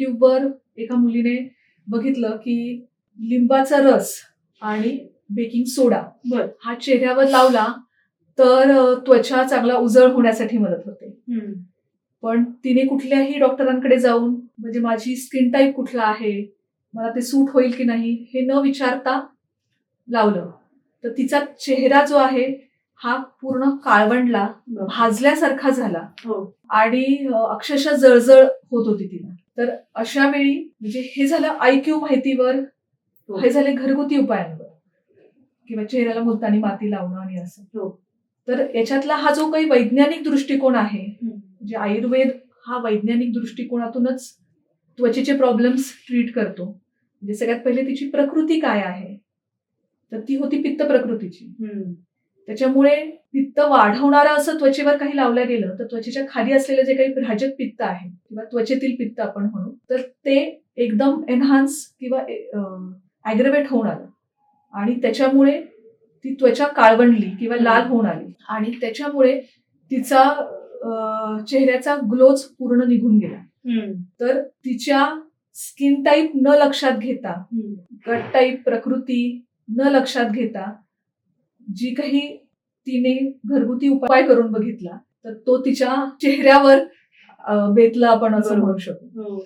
युट्यूबवर एका मुलीने बघितलं की लिंबाचा रस आणि बेकिंग सोडा हा चेहऱ्यावर लावला तर त्वचा चांगला उजळ होण्यासाठी मदत होते. पण तिने कुठल्याही डॉक्टरांकडे जाऊन म्हणजे माझी स्किन टाईप कुठला आहे, मला ते सूट होईल की नाही हे न विचारता लावलं. तर तिचा चेहरा जो आहे हा पूर्ण काळवंडला, भाजल्यासारखा झाला आणि अक्षरशः जळजळ होत होती तिला. तर अशा वेळी म्हणजे हे झालं IQ माहितीवर, हे झाले घरगुती उपायांवर किंवा चेहऱ्याला मुलतानी माती लावणं आणि असं. तर याच्यातला हा जो काही वैज्ञानिक दृष्टिकोन आहे, म्हणजे आयुर्वेद हा वैज्ञानिक दृष्टिकोनातूनच त्वचेचे प्रॉब्लेम्स ट्रीट करतो. म्हणजे सगळ्यात पहिले तिची प्रकृती काय आहे, तर ती होती पित्त प्रकृतीची. त्याच्यामुळे पित्त वाढवणारं असं त्वचेवर काही लावलं गेलं तर त्वचेच्या खाली असलेलं जे काही भ्राजक पित्त आहे किंवा त्वचेतील पित्त आपण म्हणू, तर ते एकदम एनहान्स किंवा ॲग्रेवेट होऊन आलं आणि त्याच्यामुळे ती त्वचा काळवंडली किंवा लाल होऊन आली आणि त्याच्यामुळे तिचा चेहऱ्याचा ग्लोच पूर्ण निघून गेला. तर तिच्या स्किन टाईप न लक्षात घेता, गट टाईप प्रकृती न लक्षात घेता जी काही तिने घरगुती उपाय करून बघितला तर तो तिच्या चेहऱ्यावर बेतला आपण असं म्हणू शकतो.